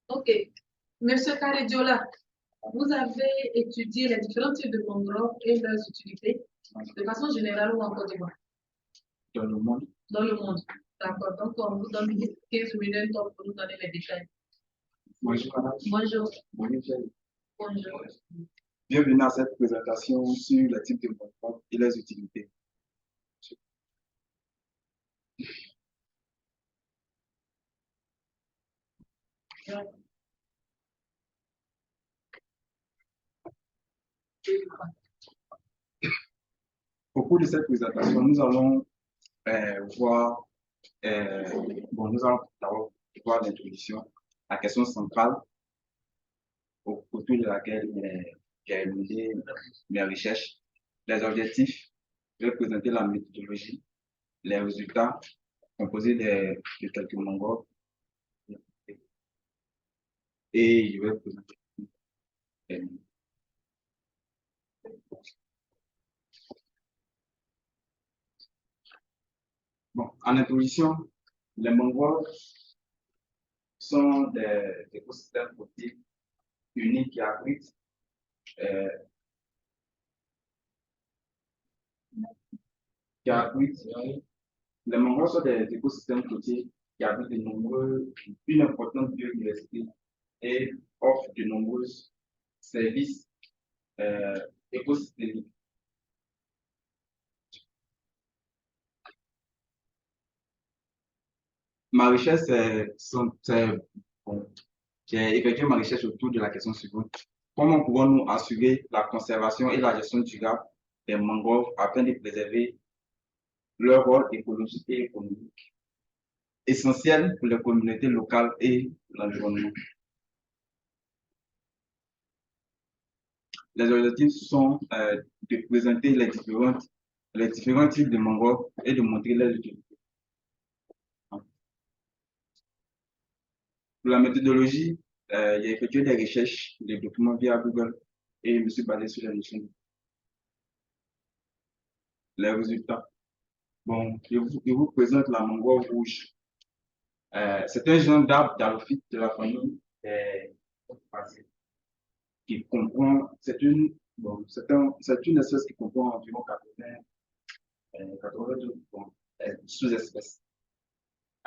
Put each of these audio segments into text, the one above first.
Ok. Monsieur Karidiola, vous avez étudié les différents types de mangroves et leurs utilités de façon générale ou en Côte d'Ivoire? Dans le monde. Dans le monde. D'accord. Donc, on vous donne 15 minutes pour nous donner les détails. Bonjour, madame. Bonjour. Bonjour. Bonjour. Bienvenue à cette présentation sur les types de mangroves et leurs utilités. Au cours de cette présentation, nous allons voir, nous allons d'abord voir l'introduction, la question centrale autour de laquelle j'ai mené mes recherches, les objectifs, je vais présenter la méthodologie, les résultats composés de quelques mangroves et je vais présenter. Bon, en introduction, les mangroves sont des écosystèmes côtiers uniques euh, qui abritent, les mangroves sont des écosystèmes côtiers qui abritent une importante biodiversité et offrent de nombreux services écosystémiques. Ma recherche, j'ai effectué ma recherche autour de la question suivante. Comment pouvons-nous assurer la conservation et la gestion durable des mangroves afin de préserver leur rôle écologique et économique, essentiel pour les communautés locales et l'environnement? Les objectifs sont de présenter les différents types de mangroves et de montrer leurs utilités. Pour la méthodologie, j'ai effectué des recherches, des documents via Google et je me suis basé sur les notions. Les résultats. Bon, je vous présente la mangrove rouge. C'est un genre d'arbre d'alophyte de la famille qui comprend, c'est une espèce qui comprend environ 82 sous-espèces.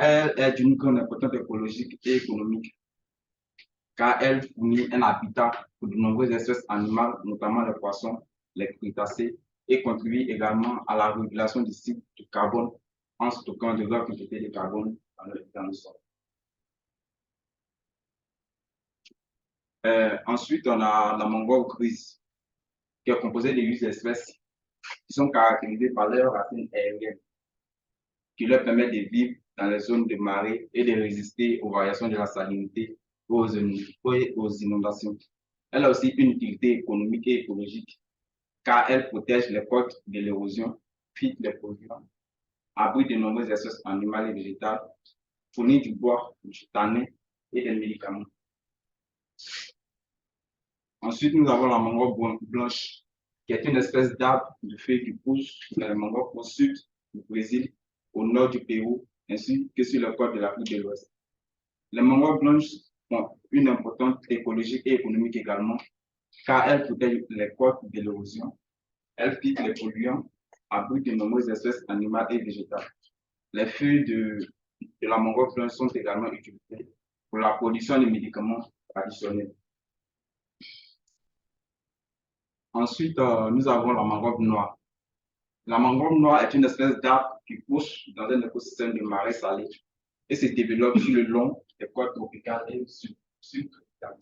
Elle est d'une grande importance écologique et économique car elle fournit un habitat pour de nombreuses espèces animales, notamment les poissons, les crustacés, et contribue également à la régulation du cycle du carbone en stockant de grandes quantités de carbone dans le sol. Ensuite, on a la mangrove grise, qui est composée de 8 espèces qui sont caractérisées par leurs racines aériennes, qui leur permettent de vivre dans les zones de marée et de résister aux variations de la salinité ou aux inondations. Elle a aussi une utilité économique et écologique, car elle protège les côtes de l'érosion, filtre les polluants, abrite de nombreuses espèces animales et végétales, fournit du bois, du tanin et des médicaments. Ensuite, nous avons la mangrove blanche, qui est une espèce d'arbre de feuilles qui pousse dans les mangroves au sud du Brésil, au nord du Pérou, ainsi que sur le côte de l'Afrique de l'Ouest. Les mangroves blanches ont une importance écologique et économique également, car elles protègent les côtes de l'érosion, elles filtrent les polluants, abritent de nombreuses espèces animales et végétales. Les feuilles de la mangrove blanche sont également utilisées pour la production de médicaments traditionnels. Ensuite, nous avons la mangrove noire. La mangrove noire est une espèce d'arbre qui pousse dans un écosystème de marais salés et se développe sur le long des côtes tropicales et subtropicales.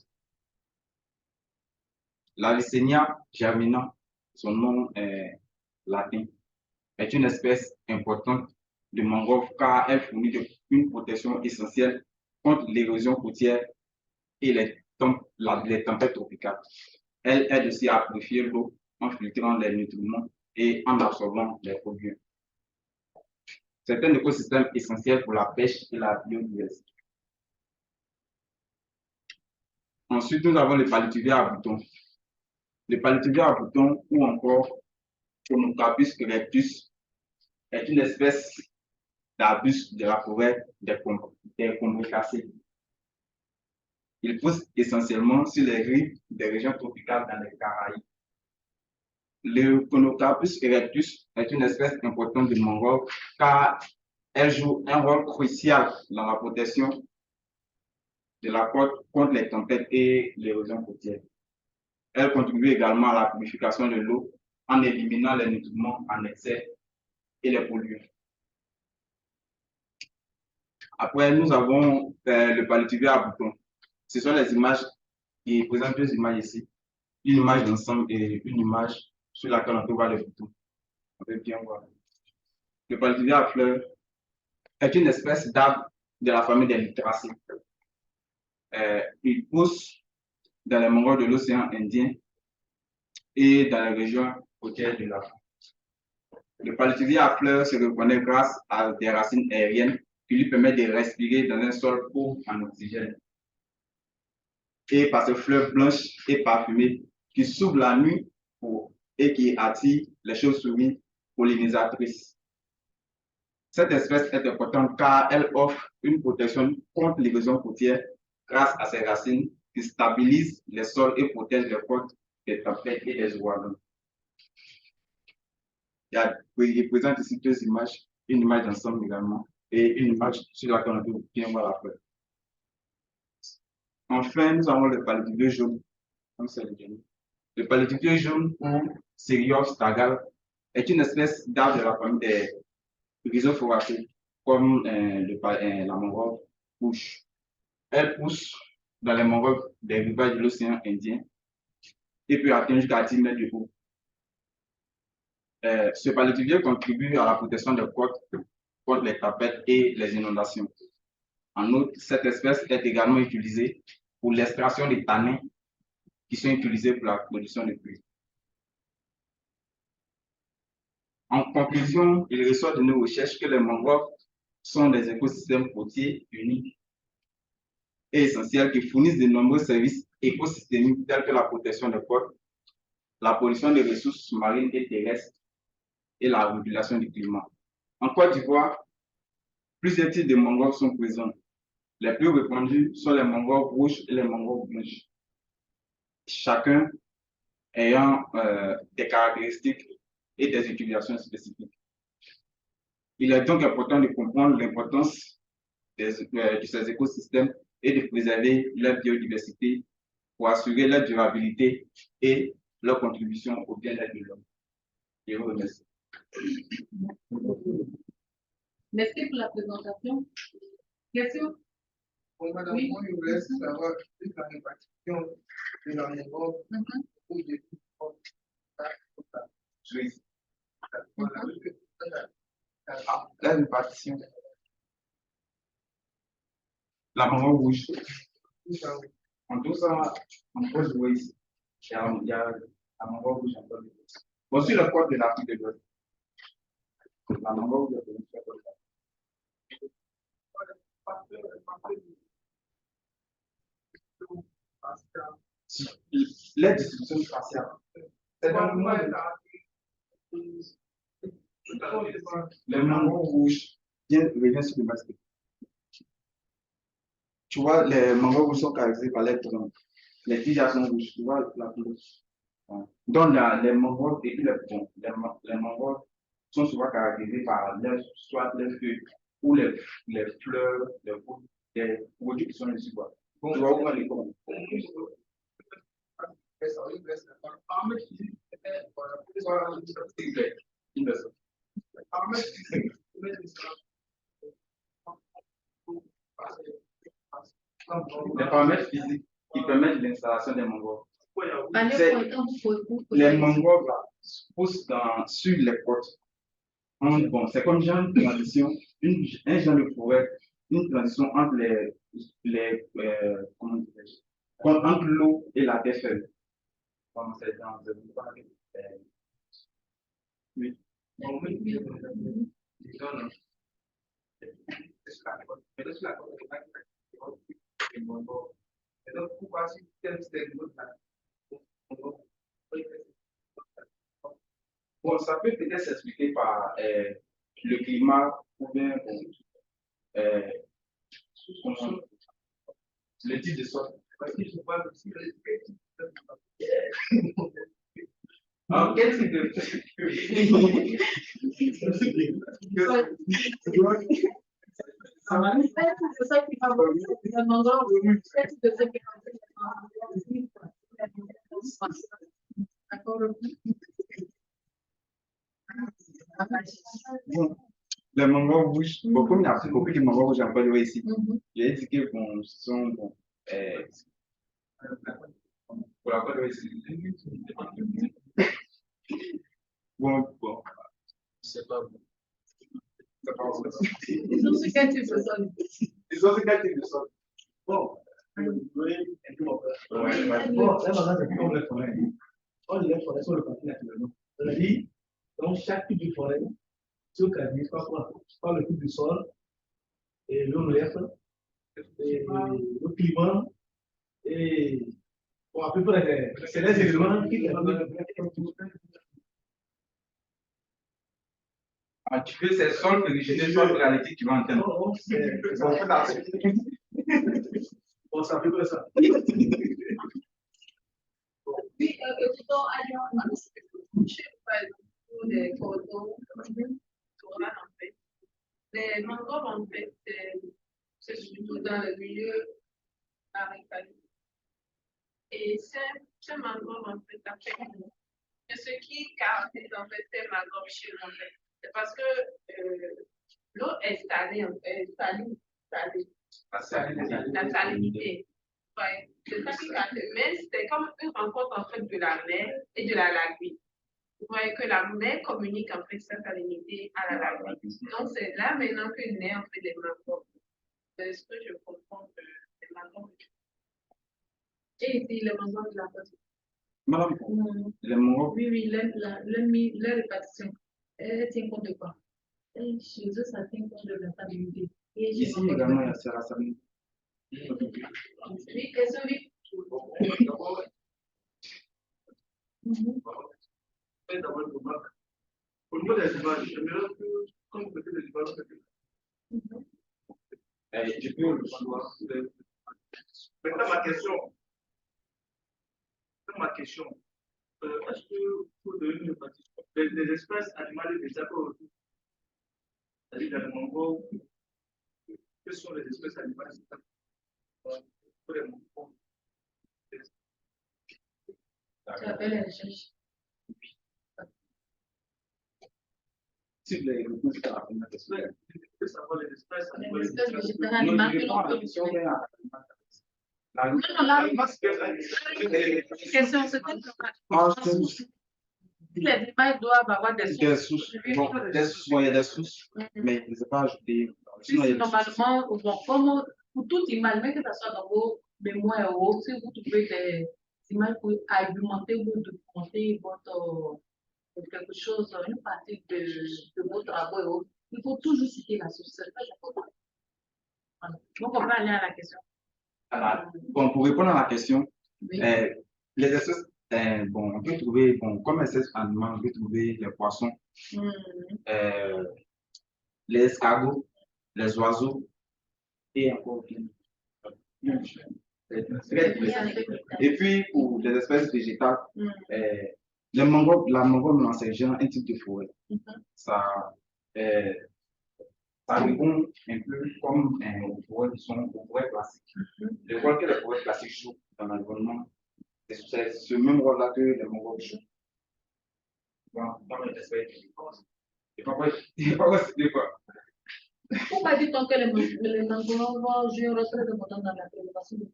La Vicenia germina, son nom est latin, est une espèce importante de mangrove car elle fournit une protection essentielle contre l'érosion côtière et les tempêtes tropicales. Elle aide aussi à purifier l'eau en filtrant les nutriments et en absorbant les polluants. C'est un écosystème essentiel pour la pêche et la biodiversité. Ensuite, nous avons le palétuvier à boutons. Le palétuvier à boutons ou encore Phonocarpus erectus est une espèce d'arbuste de la forêt des Combricacées. Il pousse essentiellement sur les rives des régions tropicales dans les Caraïbes. Le Conocarpus erectus est une espèce importante de mangrove car elle joue un rôle crucial dans la protection de la côte contre les tempêtes et l'érosion côtière. Elle contribue également à la purification de l'eau en éliminant les nutriments en excès et les polluants. Après, nous avons le palétuvier à boutons. Ce sont les images qui présentent deux images ici. Une image d'ensemble et une image sur laquelle on peut voir les boutons. On peut bien voir. Le palétuvier à fleurs est une espèce d'arbre de la famille des Lythracées. Il pousse dans les mangroves de l'océan Indien et dans les régions côtières de l'Afrique. Le palétuvier à fleurs se reconnaît grâce à des racines aériennes qui lui permettent de respirer dans un sol pauvre en oxygène. Et par ses fleurs blanches et parfumées qui s'ouvrent la nuit et qui attirent les chauves-souris pollinisatrices. Cette espèce est importante car elle offre une protection contre l'érosion côtière grâce à ses racines qui stabilisent les sols et protègent les côtes des tempêtes et des ouragans. Il présente ici deux images, une image d'ensemble également et une image sur laquelle on peut bien voir la fleur. Enfin, nous avons le palétuvier jaune. Le palétuvier jaune ou Cereus tagal est une espèce d'arbre de la famille des rhizophoracées, comme la mangrove rouge. Elle pousse dans les mangroves des rivages de l'océan Indien et peut atteindre jusqu'à 10 mètres de haut. Ce palétuvier contribue à la protection des côtes contre les tempêtes et les inondations. En outre, cette espèce est également utilisée pour l'extraction des tanins qui sont utilisés pour la production de pluie. En conclusion, il ressort de nos recherches que les mangroves sont des écosystèmes côtiers uniques et essentiels qui fournissent de nombreux services écosystémiques tels que la protection des côtes, la pollution des ressources marines et terrestres et la régulation du climat. En Côte d'Ivoire, plusieurs types de mangroves sont présents. Les plus répandus sont les mangroves rouges et les mangroves blanches, chacun ayant des caractéristiques et des utilisations spécifiques. Il est donc important de comprendre l'importance de ces écosystèmes et de préserver leur biodiversité pour assurer leur durabilité et leur contribution au bien-être de l'homme. Je vous remercie. Merci pour la présentation. Question? Bon, madame, oui. Moi, je voulais savoir plus la répartition de la mangrove ou de la répartition. La mangrove rouge. En tout ça, on peut jouer ici. Il y a la mangrove rouge en peu. Bon, sur le code de l'Afrique de l'Ouest. La mangrove rouge de l'Afrique de l'Ouest. Les distributions spatiales. C'est dans le monde. Les mangroves rouges reviennent sur le masque. Tu vois, les mangroves rouges sont caractérisés par les troncs. Les tiges sont rouges. Tu vois la couleur. Donc, les mangroves et puis les mangroves sont souvent caractérisés par soit les feuilles ou les fleurs, des produits qui sont ici. Bon, tu vois où on les compte. Les paramètres physiques qui permettent l'installation des mangroves. Les mangroves poussent sur les côtes. Bon, c'est comme genre de transition, un genre de forêt, une transition entre entre l'eau et la terre ferme. Comme c'est dans oui. Bon, ça peut peut-être s'expliquer par le climat ou bien le type de sol. Parce que je vois aussi les Alors, quel type de C'est ça qui va vous demander. D'accord. Bon, les mangots rouges, bon, comme il y a beaucoup de mangots rouges en Côte d'Ivoire ici, j'ai dit que bon, ce sont bon, pour la Côte d'Ivoire ici. Bon, c'est pas bon. C'est pas bon. Ils ont ce quel type de sol? Ils ont ce quel type de sol? Bon, Ouais, bon, là, maintenant, c'est comme les forêts. On dit les forêts sont le parti naturellement. C'est-à-dire, dans chaque type de forêt, ce qu'on dit, pas le type de sol, et le relief, et le climat, et bon, à peu près, c'est les éléments qui ah, tu fais ces sols originés, soit granitiques, tu vas entendre. non, c'est bon, c'est à peu près ça. Oui, plutôt ailleurs, par exemple, pour les photos, en fait. Les mangroves, en fait, c'est surtout dans le milieu américain. Et ces mangroves, en fait, c'est ce qui caractérise, en fait, ces mangroves chez nous, en fait. C'est parce que l'eau est salée, en fait, salée. La salinité. Ouais, c'est ça qui caractérise. Mais c'est comme une rencontre, en fait, de la mer et de la lagune. Vous voyez que la mer communique en fait sa salinité à la lagune. Donc c'est là maintenant que naît en fait les mangroves. C'est ce que je comprends de les mangroves. Et ici, les mangroves de la côte. Madame, les mangroves. Oui, leur répartition. Elle tient compte de quoi? Chez eux, ça tient compte de la salinité. Ici également, il y a la salinité. Oui, et celui. Au niveau des images, j'aimerais que, quand vous mettez les images, Je peux. maintenant, ma question, est-ce que vous devez nous répartition des espèces animales déjà aujourd'hui, c'est-à-dire dans le mangrove, quelles sont les espèces animales pour les mangroves? Tu appelles les recherches. Si vous avez répondu à la première question. Je veux savoir les espèces Les animales. espèces végétales animales que l'on peut Si on vient à la Non, la question, c'est que les animaux doivent avoir des sources. Des sources, bon, il y a des sources, mais je ne les ai pas ajoutées. Sinon, il y a des sources. Normalement, bon, comme pour toute image, même que ce soit dans vos mémoires ou autres, si vous trouvez des images pour argumenter ou documenter votre quelque chose, une partie de vos travaux et autres, il faut toujours citer la source. C'est très important. Voilà. Donc, on va aller à la question. Bon, pour répondre à la question, Oui. les espèces, bon, on peut trouver, bon, comme espèces animales, on peut trouver les poissons, les escargots, les oiseaux, et encore et puis, pour les espèces végétales, la mangrove, c'est un type de forêt. Ça, ça répond un peu comme aux forêts qui sont aux forêts classiques. Je vois que les forêts classiques jouent dans l'environnement. C'est ce même rôle-là que les mangroves jouent dans les espèces. Je ne sais pas c'était quoi. Pourquoi dit-on que les mangroves jouent un rôle très important dans la préservation du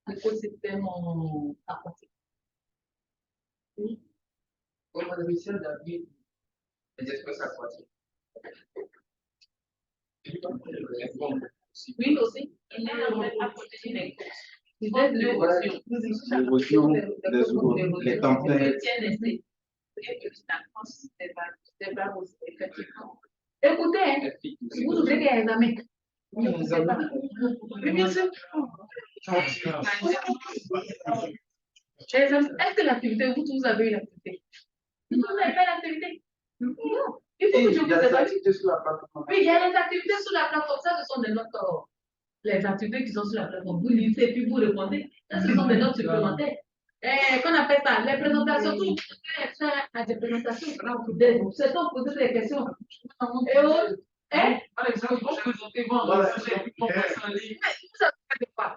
l'écosystème aquatique? Oui. Comme on avait dit, David, les espèces aquatiques. Oui, aussi. Il est en fait à protéger les côtes. L'érosion, les eaux, les tempêtes. Écoutez, hein, vous oubliez qu'il y a un examen. Oui, bien sûr. Est-ce que l'activité, vous avez eu l'activité? Vous n'avez pas l'activité? Non. Il faut que je vous évalue. Oui, il y a des activités sur la plateforme. Ça, ce sont des notes les activités qui sont sur la plateforme. Vous lisez, puis vous répondez. Ça, ce sont des notes supplémentaires. Qu'on appelle ça les présentations. Tout à des présentations. C'est donc poser des questions. Et autres. Hein? Par exemple, vous présentez votre sujet, puis on passe en ligne. Mais vous savez quoi?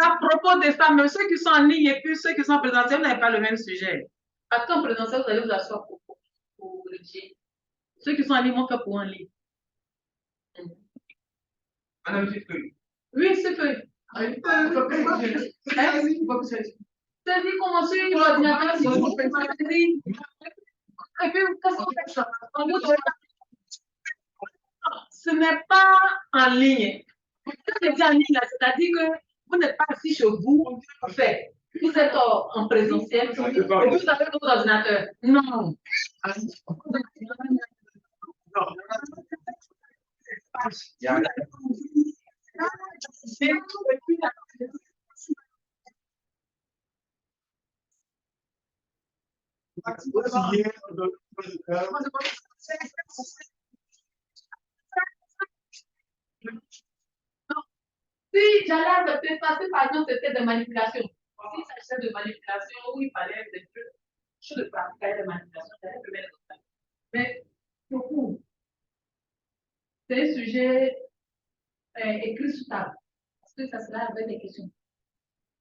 À propos de ça, même ceux qui sont en ligne et puis ceux qui sont présentés, vous n'avez pas le même sujet. Parce qu'en présentiel, vous allez vous asseoir pour rédiger. Ceux qui sont en ligne vont faire pour en ligne. Madame Chiffrey. Oui, c'est fait. C'est dit comment suivre l'ordinateur, si vous faites ça, c'est dit. Et puis, qu'est-ce qu'on fait ça? Ce n'est pas en ligne. C'est dit en ligne, c'est-à-dire que vous n'êtes pas assis chez vous, en fait. Vous êtes en présentiel et vous avez votre ordinateur. Non. Si j'allais accepter ça, si par exemple c'était de manipulation, si s'agissait de manipulation où il fallait des choses de pratiquer de manipulation, j'allais permettre de ça. Mais pour vous, c'est un sujet écrit sur table. Parce que ça sera avec des questions. Des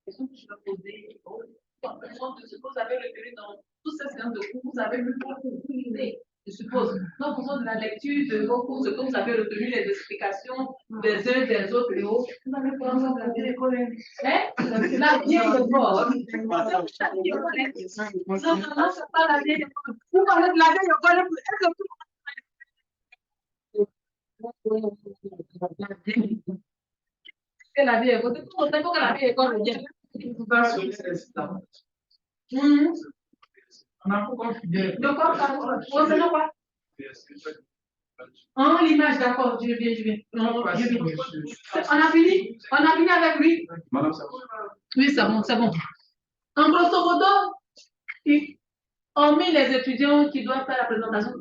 questions que je vais poser. En fonction de ce que vous avez retenu dans toutes ces séances de cours, vous avez lu beaucoup, vous lisez, je suppose. En fonction de la lecture de vos cours, ce que vous avez retenu, les explications des uns des autres, et autres, vous allez pouvoir vous regarder l'école. Hein? La vieille école. Non, c'est pas la vieille école. Vous parlez de la vieille école. Que la vieille école, tout le temps que la vieille école revienne. On a pourquoi fidèle. De quoi concernant quoi? Ah, l'image, d'accord, je viens. On a fini? On a fini avec lui? Madame, ça va? Oui, c'est bon, c'est bon. En grosso modo, on met les étudiants qui doivent faire la présentation,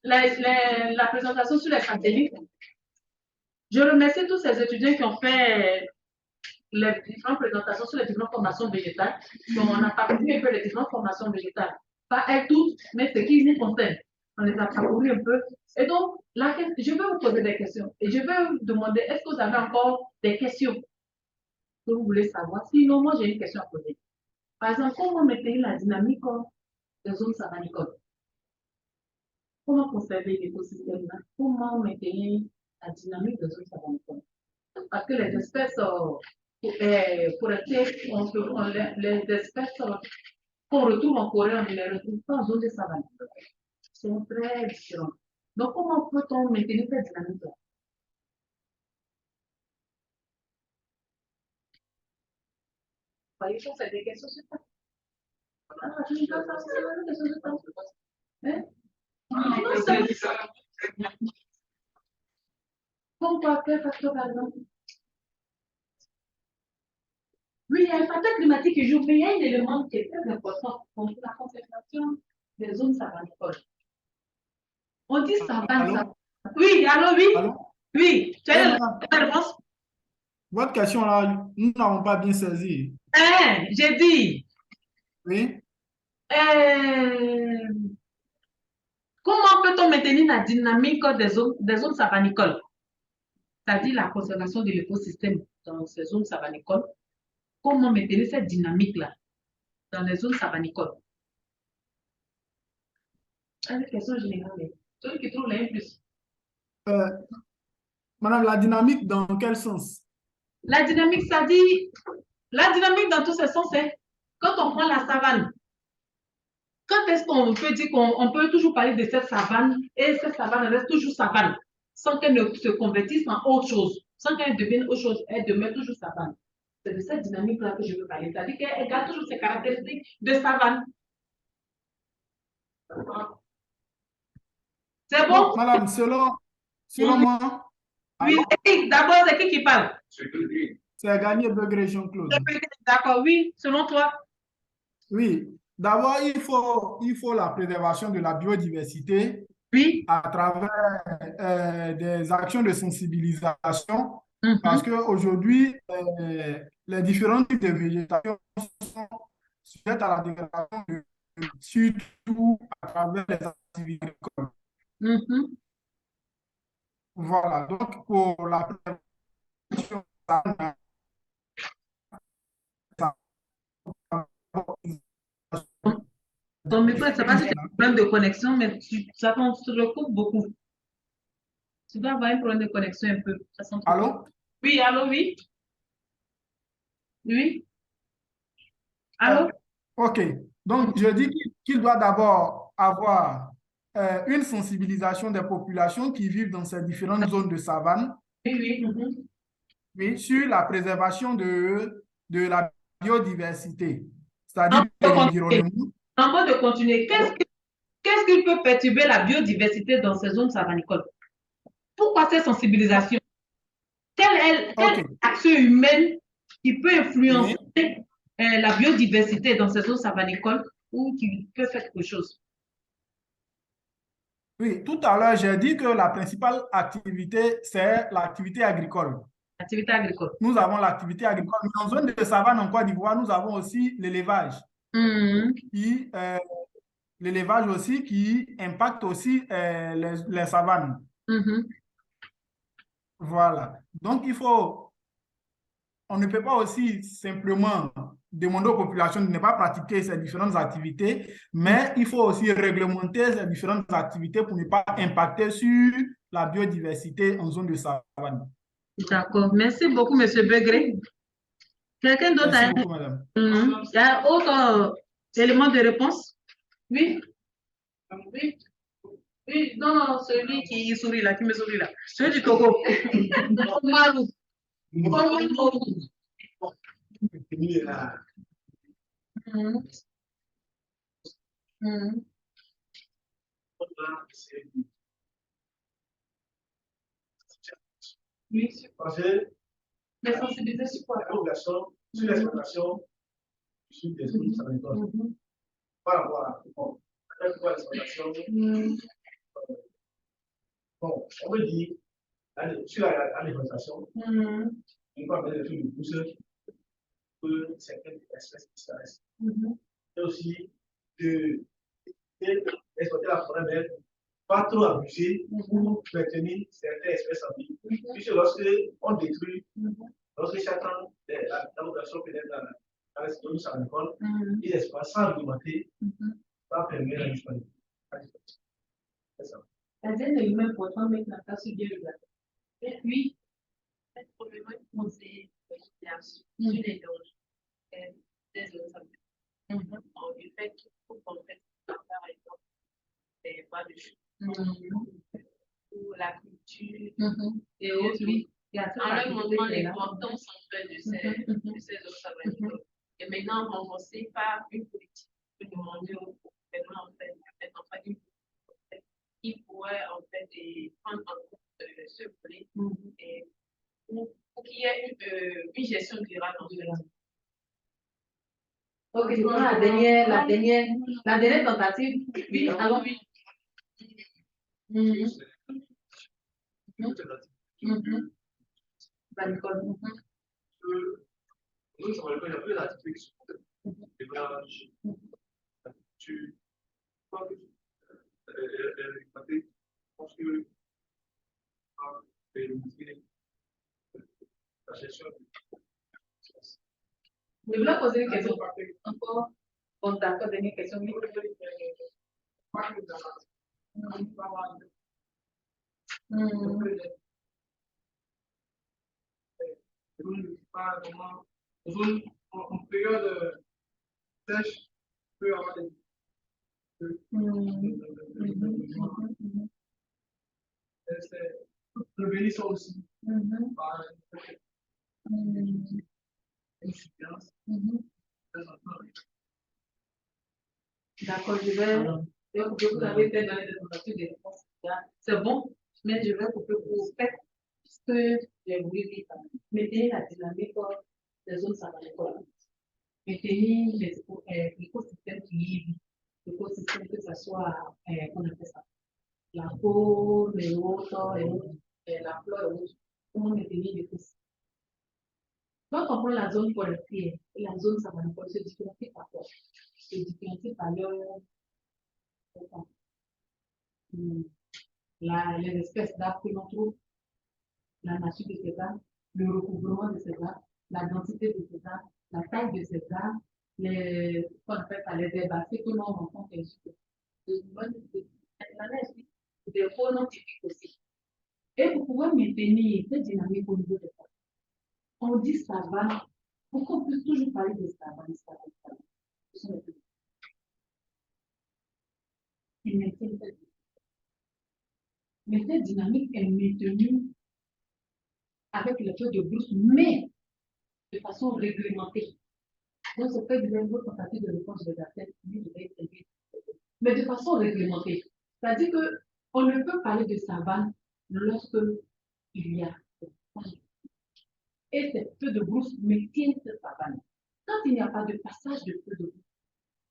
la présentation sur les satellites. Je remercie tous ces étudiants qui ont fait les différentes présentations sur les différentes formations végétales. Donc, on a parcouru un peu les différentes formations végétales. Pas elles toutes, mais ce qui nous concerne. On les a parcouru un peu. Et donc, je vais vous poser des questions. Et je vais vous demander, est-ce que vous avez encore des questions que vous voulez savoir? Sinon, moi, j'ai une question à poser. Par exemple, comment maintenir la dynamique des zones savanicoles? Comment conserver l'écosystème là? Comment maintenir la dynamique des zones savanicoles? Parce que les espèces forestières, les espèces qu'on retrouve en forêt, on ne les retrouve pas en zone de savane. Ils sont très différents. Donc, comment peut-on maintenir cette dynamique-là? Il faut faire des questions sur ça. Pourquoi? Quel facteur, par exemple? Oui, il y a un facteur climatique qui joue, mais il y a un élément qui est très important pour la conservation des zones savanicoles. On dit savane. Oui, allô, oui? Allô? Oui, tu as la réponse? Votre question là, nous n'avons pas bien saisi. Hein, j'ai dit. Oui? Comment peut-on maintenir la dynamique des zones savanicoles? C'est-à-dire la conservation de l'écosystème dans ces zones savanicoles. Comment maintenir cette dynamique-là dans les zones savanicoles? C'est une question générale. Celui qui trouve les plus. Madame, la dynamique dans quel sens? La dynamique, ça dit, la dynamique dans tous ces sens, c'est quand on prend la savane. Quand est-ce qu'on peut dire qu'on peut toujours parler de cette savane et cette savane reste toujours savane sans qu'elle ne se convertisse en autre chose, sans qu'elle devienne autre chose, elle demeure toujours savane. C'est de cette dynamique-là que je veux parler. C'est-à-dire qu'elle garde toujours ses caractéristiques de savane. C'est bon? Bon, madame, selon moi, oui, d'abord, c'est qui parle? c'est Gagné Begré Jean-Claude. D'accord, oui, selon toi. Oui, d'abord, il faut la préservation de la biodiversité Oui. à travers des actions de sensibilisation, Mhm. parce qu'aujourd'hui, les différents types de végétation sont sujettes à la dégradation, surtout à travers les activités agricoles. Mhm. Voilà, donc pour la prévention, Ton micro, ça passe, c'est un problème de connexion, mais ça se recoupe beaucoup. Tu dois avoir un problème de connexion un peu. Ça s'entend. allô? Oui, allô, oui. Oui, Euh, allô? ok, donc je dis qu'il doit d'abord avoir une sensibilisation des populations qui vivent dans ces différentes zones de savane, Oui, oui. Mhm. oui, sur la préservation de la biodiversité, En c'est-à-dire de mode de continuer. l'environnement. En mode de continuer, qu'est-ce qui peut perturber la biodiversité dans ces zones savanicoles? Pourquoi cette sensibilisation? Quelle Ok, action humaine qui peut oui, influencer la biodiversité dans ces zones savanicoles ou qui peut faire quelque chose? oui, tout à l'heure, j'ai dit que la principale activité, c'est l'activité agricole. Activité agricole. Nous avons l'activité agricole, mais en zone de savane en Côte d'Ivoire, nous avons aussi l'élevage Mhm. qui, l'élevage aussi qui impacte aussi les savanes. Mhm. Voilà. Donc, on ne peut pas aussi simplement demander aux populations de ne pas pratiquer ces différentes activités, mais il faut aussi réglementer ces différentes activités pour ne pas impacter sur la biodiversité en zone de savane. D'accord. Merci beaucoup, M. Begré. Quelqu'un d'autre Merci a beaucoup, madame. Il y a autre élément de réponse? Oui? Oui? Oui, non, non, celui qui sourit là, qui me sourit là. Celui du Togo. Marou. Mhm. Mhm. Oui, Parce que mais sensibiliser sur quoi? la population, sur l'exploitation, sur des zones sanitaires, Mhm. par rapport à l'exploitation, Mhm. bon, on peut dire, sur l'alimentation, Mhm. on peut amener des trucs de pousse que certaines espèces disparaissent. Mhm. Et aussi, d'exploiter la forêt, mais pas trop abuser pour maintenir certaines espèces en vie. Puisque lorsque on détruit, lorsque chacun, la population pénètre dans les zones agricoles, il espace sans alimenter, ça permet la disparition. C'est ça. C'est un élément important, mais la place bien le oui. Probablement conseiller sur les dangers des zones en du fait qu'il faut qu'on fasse par exemple des bois de chou ou la culture Et autres, oui. en leur montrant l'importance en fait de ces zones savanicoles. Et maintenant renforcé par une politique de demander au gouvernement en fait une politique qui pourrait en fait prendre en compte ce volet et pour qu'il y ait une gestion durable en fait. Ok, la dernière tentative. Oui, allons. Oui. Nous, ça va être un peu la réflexion de l'âge, la culture, parce que la gestion Je voulais poser une question. Encore, bon, d'accord, dernière question. en période sèche, peut avoir des prévenir ça aussi par une surveillance. D'accord, je vais. Vous avez fait dans les tentatives de réponse. C'est bon, mais je vais couper pour faire ce que j'ai voulu dire. Mettez la dynamique des zones savanicoles. maintenir l'écosystème libre, l'écosystème que ce soit, qu'on appelle ça, la faune, et autres, la flore et autres, comment maintenir l'écosystème. Quand on prend la zone forestière et la zone savanipole, se différencie par quoi? Se différencie par leur, les espèces d'arbres que l'on trouve, la nature de ces arbres, le recouvrement de ces arbres, la densité de ces arbres, la taille de ces arbres, les, qu'on appelle ça, les herbacées que l'on rencontre ainsi de suite. Des phonos typiques aussi. Et pour pouvoir maintenir cette dynamique au niveau des femmes, on dit savane, pourquoi on peut toujours parler de savane, savane. Ce sont les deux. Ils maintiennent cette dynamique. Mais cette dynamique est maintenue avec le feu de brousse, mais de façon réglementée. Donc, c'est fait de votre tentative de réponse de la tête, mais de façon réglementée. C'est-à-dire qu'on ne peut parler de savane lorsque il y a et ces feux de brousse maintiennent cette savane. Quand il n'y a pas de passage de feu de brousse,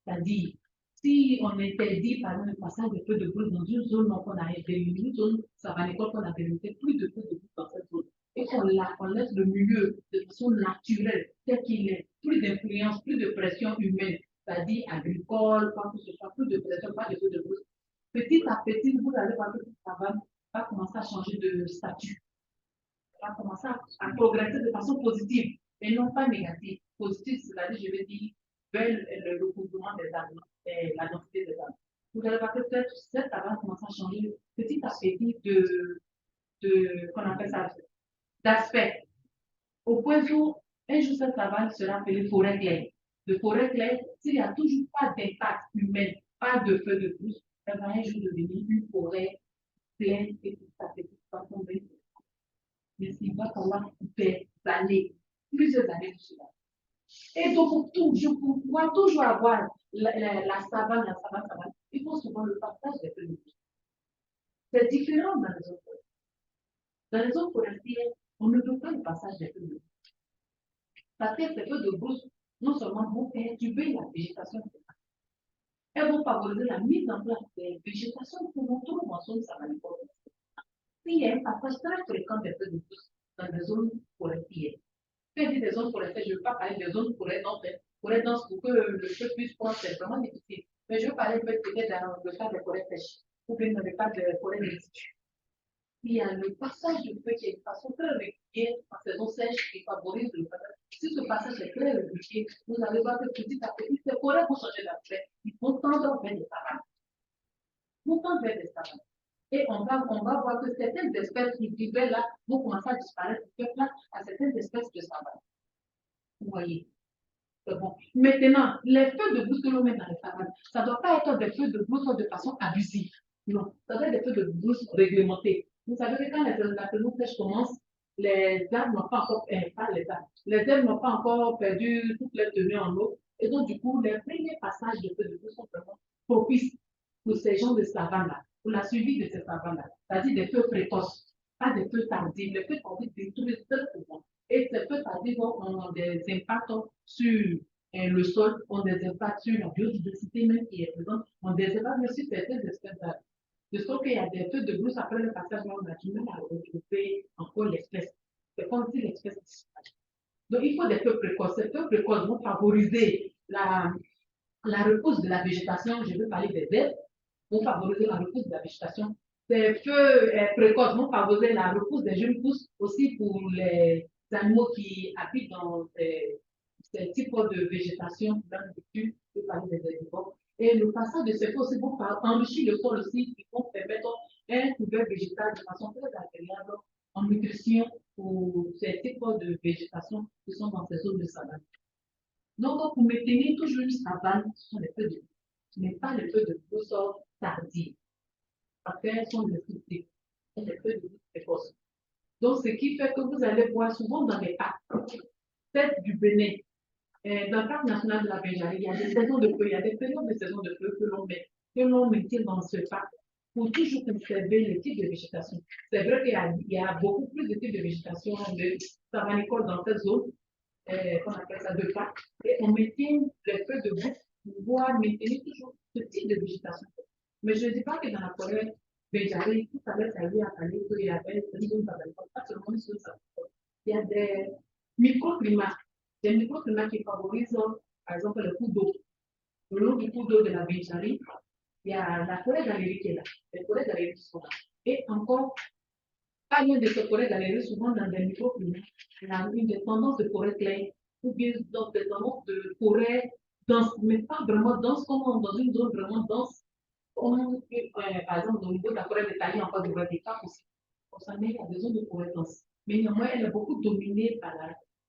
c'est-à-dire si on interdit par exemple le passage de feux de brousse dans une zone qu'on a délimitée, une zone savanicole qu'on a délimitée, plus de feux de brousse dans cette zone, et qu'on laisse le milieu de façon naturelle, tel qu'il est, plus d'influence, plus de pression humaine, c'est-à-dire agricole, quoi que ce soit, plus de pression, pas de feux de brousse. Petit à petit, vous allez voir que cette savane va commencer à changer de statut. Va commencer à progresser de façon positive et non pas négative. Positive, c'est-à-dire, je vais dire, vers le recouvrement des arbres et la densité des arbres. Vous allez voir que cette savane commence à changer petit à petit qu'on appelle ça, d'aspect. Au point où un jour cette savane sera appelée forêt claire. De forêt claire, s'il n'y a toujours pas d'impact humain, pas de feu de brousse, elle va un jour devenir une forêt pleine et petit à petit va tomber. Mais il va falloir des années, plusieurs années de cela. Et donc, pour pouvoir toujours avoir la savane, il faut souvent le partage des feux de brousse. C'est différent dans les autres forêts. Dans les autres forestières, on ne peut pas le passage des feux de brousse. Parce que ces feux de brousse, non seulement vont perturber la végétation, elles vont favoriser la mise en place des végétations que l'on trouve en zone savanicole. Il y a un passage très fréquent des feux de brousse dans les zones forestières. Quand je dis des zones forestières, je ne veux pas parler des zones forêt dense pour que le feu puisse prendre, c'est vraiment difficile. Mais je veux parler peut-être dans le cas des forêts sèches ou bien dans le cas des forêts restituées. Il y a le passage du feu qui est de façon très régulière en saison sèche qui favorise le passage. Si ce passage est très régulier, vous allez voir que petit à petit, ces forêts vont changer d'aspect. Ils vont tendre vers des savanes. Ils vont tendre vers des savanes. Et on va voir que certaines espèces qui vivaient là vont commencer à disparaître du peuple à certaines espèces de savanes. Vous voyez. Bon. Maintenant, les feux de brousse que l'on met dans les savanes, ça ne doit pas être des feux de brousse de façon abusive. Non, ça doit être des feux de brousse réglementés. Vous savez que quand la saison sèche commence, les arbres n'ont pas encore, les arbres n'ont pas encore perdu toute leur tenue en eau. Et donc, du coup, les premiers passages de feux de brousse sont vraiment propices pour ces gens de savane-là, pour la suivi de ces savanes-là. C'est-à-dire des feux précoces, pas des feux tardifs. Les feux tardifs détruisent très souvent. Et ces feux tardifs ont des impacts sur le sol, ont des impacts sur la biodiversité même qui est présente, ont des impacts sur certaines espèces d'arbres. De sorte qu'il y a des feux de brousse après le passage, on a du mal à retrouver encore l'espèce. C'est comme si l'espèce disparaît. Donc, il faut des feux précoces. Ces feux précoces vont favoriser la repousse de la végétation. Je veux parler des herbes, vont favoriser la repousse de la végétation. Ces feux précoces vont favoriser la repousse des jeunes pousses aussi pour les animaux qui habitent dans ces types de végétation, dans le culture, je veux parler des herbivores. Et le passage de ces feux aussi vont enrichir le sol aussi, qui vont permettre un couvert végétal de façon très agréable en nutrition pour ces types de végétation qui sont dans ces zones de savane. Donc, pour maintenir toujours une savane, ce sont les feux de brousse, mais pas les feux de brousse tardifs. Parce qu'elles sont destructives. C'est les feux de brousse précoces. Donc, ce qui fait que vous allez voir souvent dans les parcs, peut-être du Bénin, dans le parc national de la Béjarie, il y a des saisons de feu, il y a des périodes de saisons de feu que l'on maintient dans ce parc pour toujours conserver le type de végétation. C'est vrai qu'il y a beaucoup plus de types de végétation de savanicole dans cette zone, qu'on appelle ça, de cas, et on maintient les feux de boue pour pouvoir maintenir toujours ce type de végétation. Mais je ne dis pas que dans la forêt Béjaré, tout à l'heure, ça lui a parlé qu'il y avait une zone pas seulement sur ça. Il y a des microclimats qui favorisent, par exemple, le cours d'eau. Le long du cours d'eau de la Béjaré, il y a la forêt galerie qui est là, les forêts galeries qui sont là. Et encore, pas loin de ces forêts galeries, souvent dans des microclimats, il y a une des tendances de forêt claire, ou bien dans des tendances de forêt dense, mais pas vraiment dense, comme dans une zone vraiment dense, comme par exemple au niveau de la forêt de Cali, encore du des cas aussi. Pour ça, il y a des zones de forêt dense. Mais néanmoins, elle est beaucoup dominée par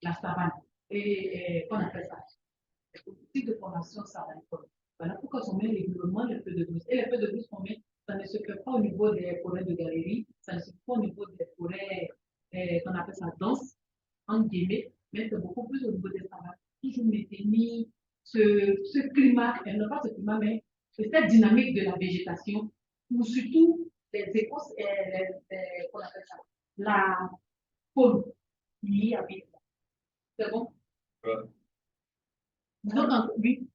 la savane. Et qu'on appelle ça type de formation savane. Voilà pourquoi on met régulièrement les feux de brousse. Et les feux de brousse qu'on met, ça ne se fait pas au niveau des forêts de galerie, ça ne se fait pas au niveau des forêts qu'on appelle ça dense, en guillemets, mais c'est beaucoup plus au niveau des savanes. Toujours maintenir ce climat, non pas ce climat, mais cette dynamique de la végétation, ou surtout les écos, qu'on appelle ça, la faune qui y habite. C'est bon? Donc, oui.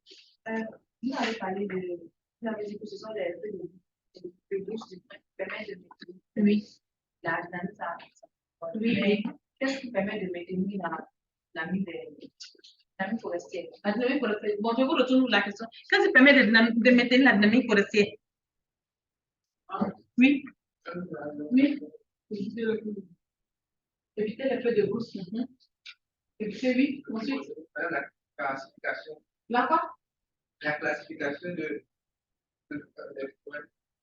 Vous avez parlé de la végétation de bouche qui permet de maintenir la dynamique. Oui. Mais qu'est-ce qui permet de maintenir la dynamique forestière? La dynamique forestière. Bon, je vous retourne la question. Qu'est-ce qui permet de maintenir la dynamique forestière? Oui. Oui. Éviter les feux de brousse. Éviter, oui. Ensuite. La classification. La quoi? La classification de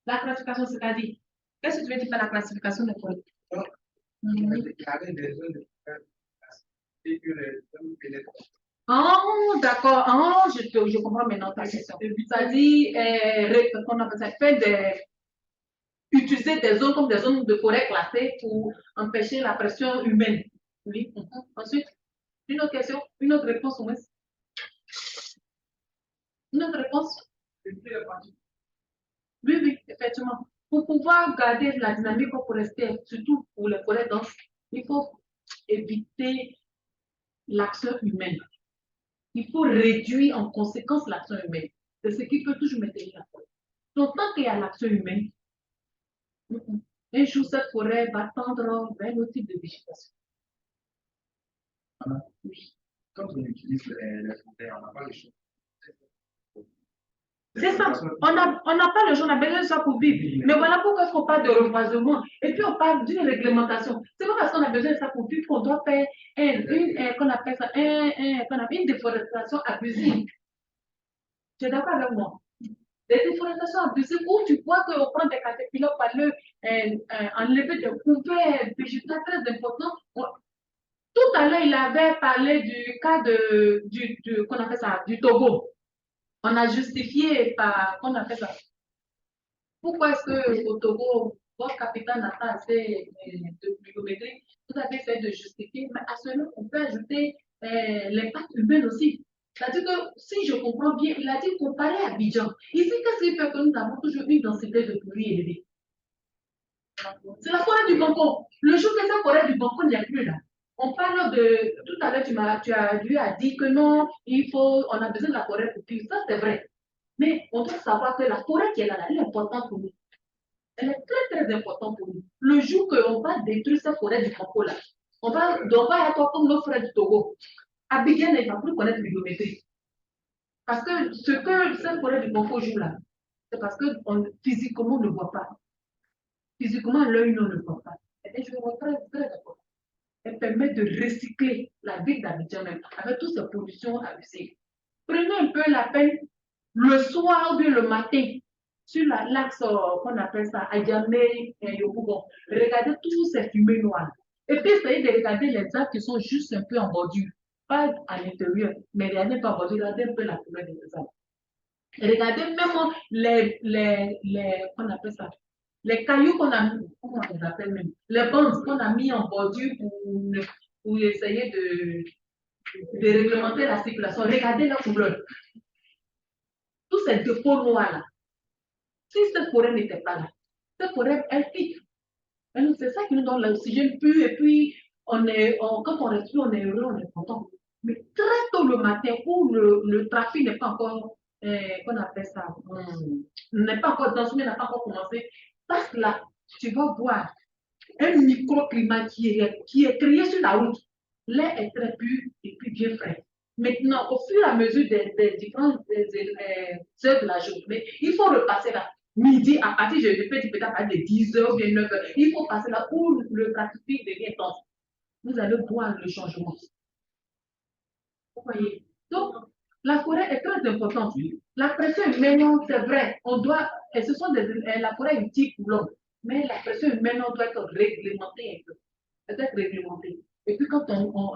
La classification, c'est-à-dire, qu'est-ce que tu veux dire par la classification des forêts? déclarer des zones de et que les zones pénètrent. Oh, d'accord. Oh, je comprends maintenant ta question. C'est-à-dire, qu'on appelle ça, utiliser des zones comme des zones de forêt classées pour empêcher la pression humaine. Oui. Ensuite, une autre question, une autre réponse au moins. Une autre réponse? Oui, oui, effectivement. Pour pouvoir garder la dynamique forestière, surtout pour les forêts denses, il faut éviter l'action humaine. Il faut réduire en conséquence l'action humaine. C'est ce qui peut toujours maintenir la forêt. Donc, tant qu'il y a l'action humaine, un jour, cette forêt va tendre vers un autre type de végétation. Oui. Quand on utilise les forêts, on n'a pas le choix. C'est ça. On n'a pas le choix, on a besoin de ça pour vivre. Mais voilà pourquoi il faut pas de reboisement. Et puis on parle d'une réglementation. C'est pas parce qu'on a besoin de ça pour vivre qu'on doit faire qu'on appelle ça, une déforestation abusive. Tu es d'accord avec moi? Des déforestations abusives où tu vois qu'on prend des caterpillars par enlever des couverts végétaux très importants. Tout à l'heure, il avait parlé du cas qu'on appelle ça, du Togo. On a justifié par, qu'on appelle ça. Pourquoi est-ce qu'au Togo, votre capitaine n'a pas assez de pluviométrie? Vous avez fait de justifier, mais à cela, on peut ajouter l'impact humain aussi. C'est-à-dire que, si je comprends bien, il a dit comparé à Abidjan. Ici, qu'est-ce qui fait que nous avons toujours une densité de pluie élevée? C'est la forêt du Banco. Le jour que cette forêt du Banco n'y a plus là, on parle de, tout à l'heure, tu as dit que non, on a besoin de la forêt pour vivre. Ça, c'est vrai. Mais on doit savoir que la forêt qui est là, elle est importante pour nous. Elle est très, très importante pour nous. Le jour qu'on va détruire cette forêt du Congo là, on va être comme nos frères du Togo. Abidjan ne va plus connaître l'hygrométrie. Parce que ce que cette forêt du Congo joue là, c'est parce que physiquement, on ne voit pas. Physiquement, l'œil ne voit pas. Et je vois très, très important. Elle permet de recycler la ville d'Abidjan même, avec toutes ces pollutions abusives. Prenez un peu la peine, le soir ou bien le matin, sur l'axe qu'on appelle ça, Adjamé et Yobougon, regardez tous ces fumées noires. Et puis, essayez de regarder les arbres qui sont juste un peu en bordure, pas à l'intérieur, mais regardez pas en bordure, regardez un peu la couleur des arbres. Et regardez même qu'on appelle ça, les cailloux qu'on a mis, comment on les appelle même, les bandes qu'on a mis en bordure pour essayer de réglementer la circulation. Regardez la couleur. Tous ces dépôts noirs là. Si cette forêt n'était pas là, cette forêt, elle pique. C'est ça qui nous donne l'oxygène pur et puis quand on respire, on est heureux, on est content. Mais très tôt le matin, où le trafic n'est pas encore, qu'on appelle ça, n'est pas encore, dans ce n'a pas encore commencé, parce que là, tu vas voir un microclimat qui est créé sur la route. L'air est très pur et puis bien frais. Maintenant, au fur et à mesure des différentes heures de la journée, il faut repasser là. Midi, à partir de peut-être à partir de 10h ou bien 9h, il faut passer là où le trafic devient dense. Vous allez voir le changement. Vous voyez? Donc, la forêt est très importante. La pression humaine, c'est vrai, on doit, et ce sont la forêt est utile pour l'homme, mais la pression humaine doit être réglementée un peu. Peut-être réglementée. Et puis, quand on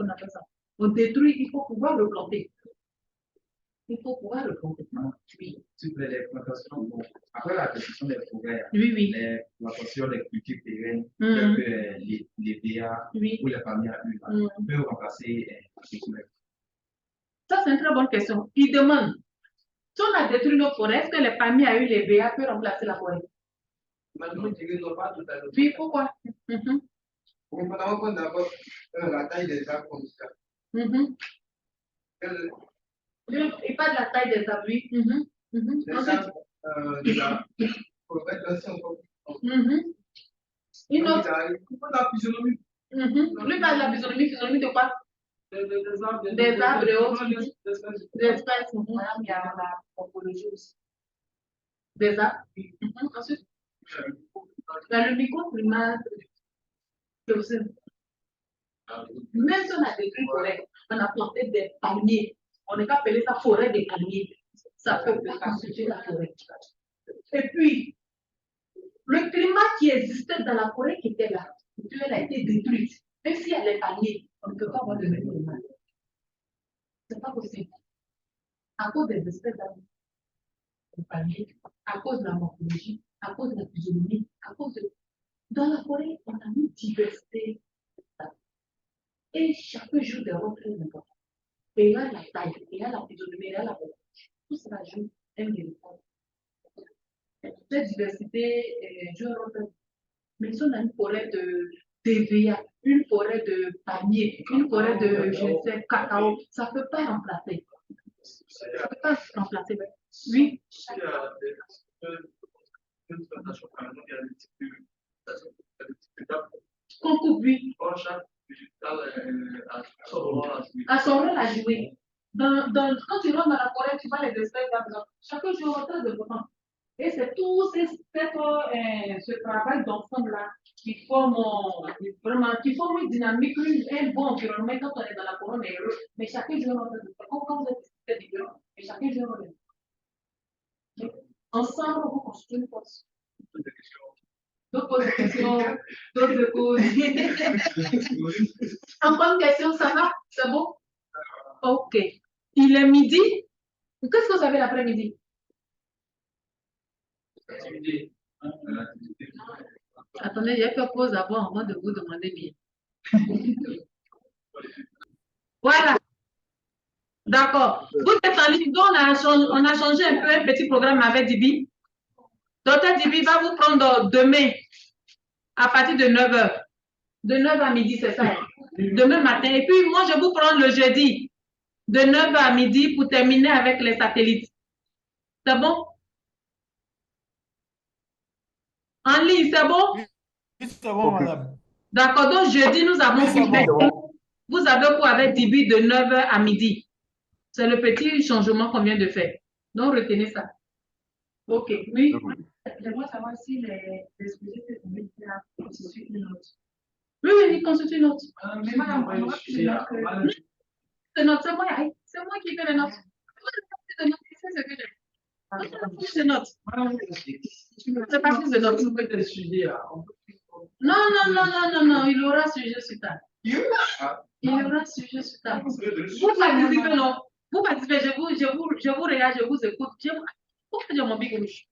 appelle ça, on détruit, il faut pouvoir le planter. Il faut pouvoir le planter. Oui. Sur les plantations, bon, après la destruction des forêts, Oui, oui. les plantations des cultures pérennes, les BA Oui. ou les familles à huile, peuvent remplacer les forêts. Ça, c'est une très bonne question. Il demande, si on a détruit nos forêts, est-ce que les palmiers à huile, les BA peuvent remplacer la forêt? Oui, pourquoi? On prend d'abord la taille des arbres comme ça. Et pas de la taille des arbres, oui. Les arbres de la forêt, là, c'est encore. Une autre. Il faut la physionomie. Lui parle de la physionomie de quoi? Des arbres et autres. Des espèces. Il y a la morphologie aussi. Des arbres. Ensuite, le microclimat, c'est aussi. Même si on a détruit une forêt, on a planté des palmiers. On n'est pas appelé ça forêt des palmiers. Ça peut pas constituer la forêt. Et puis, le climat qui existait dans la forêt qui était là, elle a été détruite. Même si elle est palmier, on ne peut pas avoir le même climat. Ce n'est pas possible. À cause des espèces de palmiers, à cause de la morphologie, à cause de la physionomie, à cause de. Dans la forêt, on a une diversité. Et chaque jour des rôles très importants. Et il y a la taille, il y a la physionomie, il y a la morphologie. Tout cela joue un véritable. Cette diversité joue un rôle. Mais si on a une forêt de TVA, une forêt de palmier, une forêt de, je sais, cacao, ça ne peut pas remplacer. Ça ne peut pas remplacer. Oui. Qu'on coupe, oui. À son rôle à jouer. Quand tu rentres dans la forêt, tu vois les espèces d'arbres. Chaque jour est très important. Et c'est tout ce travail d'ensemble-là qui forme vraiment, qui forme une dynamique, un bon environnement quand on est dans la forêt, on est heureux. Mais chacun joue un rôle. Quand vous êtes différent, mais chacun joue un rôle. Ensemble, vous construisez une force. D'autres posent des questions, d'autres se posent. Encore une question, ça va? C'est bon? Ok. Il est midi. Qu'est-ce que vous avez l'après-midi? Attendez, j'ai fait pause d'abord avant de vous demander bien. Voilà. D'accord. Vous êtes en ligne, donc on a changé un peu un petit programme avec Dibi. Docteur Dibi va vous prendre demain à partir de 9h. De 9h à midi, c'est ça. Demain matin. Et puis moi, je vous prends le jeudi de 9h à midi pour terminer avec les satellites. C'est bon? En ligne, c'est bon? Oui, c'est bon, madame. D'accord, donc jeudi, nous avons bon. Vous avez cours avec Dibi de 9h à midi. C'est le petit changement qu'on vient de faire. Donc, retenez ça. Ok, oui. J'aimerais savoir si les sujets que vous mettez là constituent une note. Oui, ils constituent une note. Mais madame, c'est moi qui fais les notes. C'est ce que j'ai. C'est notes. C'est pas plus de notes. Non, il aura sujet sur table. Il aura sujet sur table. Vous participez, non? Vous participez, je vous regarde, je vous écoute. Pourquoi j'ai mon bic rouge?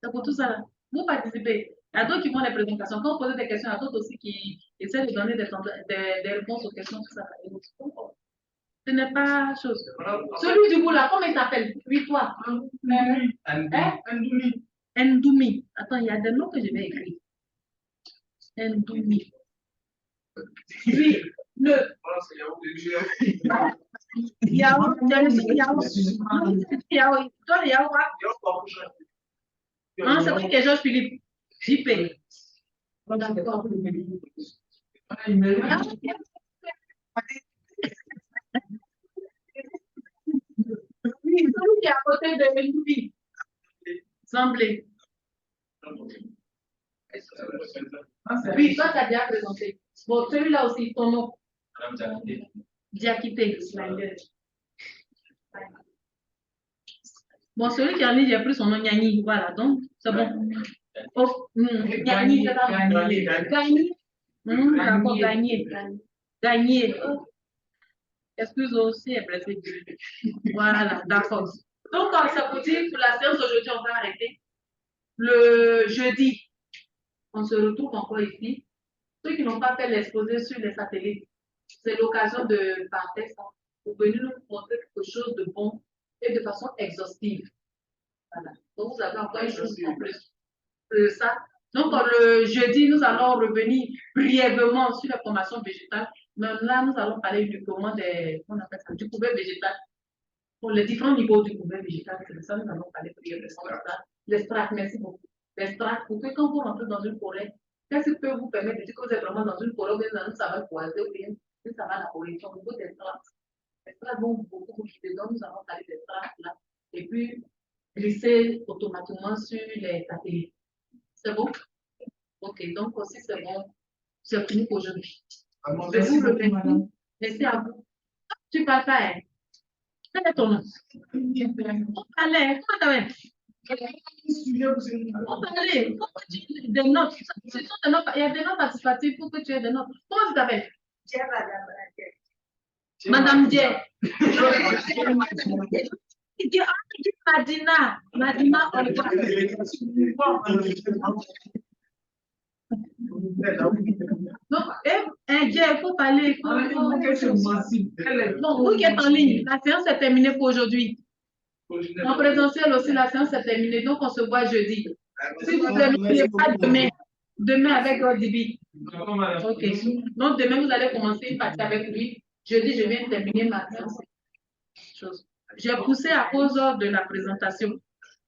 C'est pour tout ça là. Vous participez. Il y a d'autres qui font les présentations. Quand vous posez des questions, il y a d'autres aussi qui essaient de donner des réponses aux questions, tout ça. Ce n'est pas chose. Celui du bout là, comment il s'appelle? Oui, toi. Ndoumi. Attends, il y a des noms que je vais écrire. Ndoumi. Oui. Le. Yahoo, toi, Yahoo, non, c'est vrai que Georges Philippe. JP. D'accord. Oui, celui qui est à côté de lui. Semblé. Oui, toi, tu as déjà présenté. Bon, celui-là aussi, ton nom. Diakité. Bon, celui qui est en ligne, j'ai pris son nom, Nyani. Voilà, donc, c'est bon. Oh, Nyani, c'est ça. Gagné. D'accord, gagné. Gagné. Excuse aussi, est blessé. Voilà, d'accord. Donc, comme ça vous dit, pour la séance d'aujourd'hui, on va arrêter. Le jeudi, on se retrouve encore ici. Ceux qui n'ont pas fait l'exposé sur les satellites, c'est l'occasion de partir pour venir nous montrer quelque chose de bon et de façon exhaustive. Voilà. Donc, vous avez encore une chose en plus de ça. Donc, le jeudi, nous allons revenir brièvement sur la formation végétale. Mais là, nous allons parler uniquement du couvert végétal. Pour les différents niveaux du couvert végétal, c'est de ça que nous allons parler brièvement. L'extract, merci beaucoup. L'extract, pour que quand vous rentrez dans une forêt, qu'est-ce qui peut vous permettre de dire que vous êtes vraiment dans une forêt ou bien dans un savane croisé ou bien ça va la correction au niveau des tracts. Les tracts vont beaucoup vous guider, donc nous allons parler des tracts là. Et puis, glisser automatiquement sur les satellites. C'est bon? Ok, donc aussi c'est bon. C'est fini pour aujourd'hui. Merci beaucoup. Merci à vous. Tu vas faire. Quel est ton nom? Allez, comment t'appelles? On parlait, des notes. Ce sont des notes. Il y a des notes participatives pour que tu aies des notes. Comment tu t'appelles? Madame Dier. Madina. Madina, on donc, il faut parler. Bon, vous qui êtes en ligne, la séance est terminée pour aujourd'hui. En présentiel aussi, la séance est terminée, donc on se voit jeudi. Si vous terminez pas demain, demain avec Rodibi. Ok. Donc demain, vous allez commencer une partie avec lui. Jeudi, je viens terminer ma séance. J'ai poussé à cause de la présentation.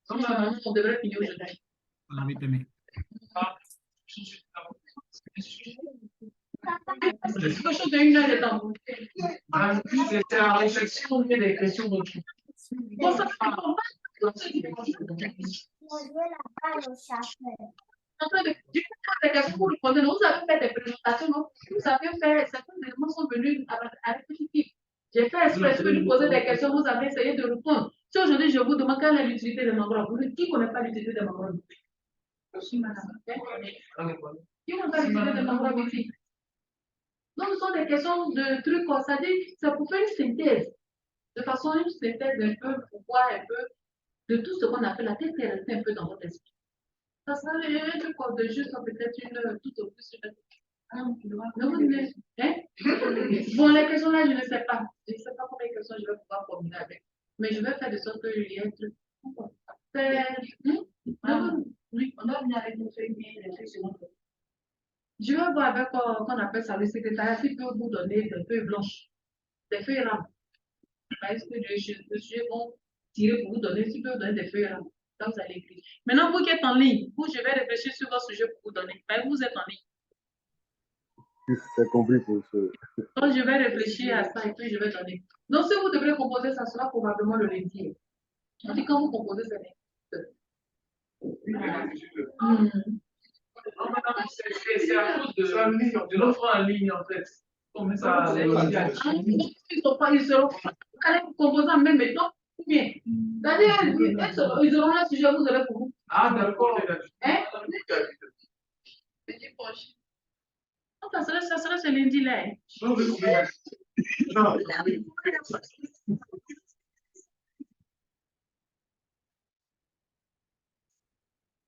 Donc, on devrait finir aujourd'hui. On avait demain. C'est quelque chose de 1 heure de temps. C'était la réflexion des questions de tout. Bon, ça fait des questions pour répondre. Vous avez fait des présentations, non? Vous avez fait, certains éléments sont venus avec l'équipe. J'ai fait exprès de lui poser des questions, vous avez essayé de répondre. Si aujourd'hui je vous demande quelle est l'utilité des mangroves, qui ne connaît pas l'utilité des mangroves? Qui ne connaît pas l'utilité des mangroves ici? Donc, ce sont des questions de trucs comme ça. Ça pour faire une synthèse. De façon, une synthèse un peu pour voir un peu de tout ce qu'on a fait. La tête est restée un peu dans votre esprit. Ça sera un truc de juste peut-être une tout au plus. Hein? Bon, les questions là, je ne sais pas. Je ne sais pas combien de questions je vais pouvoir formuler avec. Mais je vais faire de sorte qu'il y ait un truc. Oui, on doit venir avec une feuille bien, les feuilles secondes. Je vais voir avec qu'on appelle ça le secrétariat qui peut vous donner des feuilles blanches, des feuilles rames. Est-ce que le sujet vont tirer pour vous donner, s'il peut vous donner des feuilles rames. Là, vous allez écrire. Maintenant, vous qui êtes en ligne, je vais réfléchir sur votre sujet pour vous donner. Vous êtes en ligne. C'est compris pour ce. Donc, je vais réfléchir à ça et puis je vais donner. Donc, si vous devrez composer, ça sera probablement le lundi. On dit quand vous composez, c'est C'est à cause de l'offre en ligne, en fait. Comment ça. Ils seront pas composer en même temps. Ou bien. C'est-à-dire, ils auront un sujet, vous aurez pour vous. Ah, d'accord. Hein? Ça serait ce lundi-là. Non, mais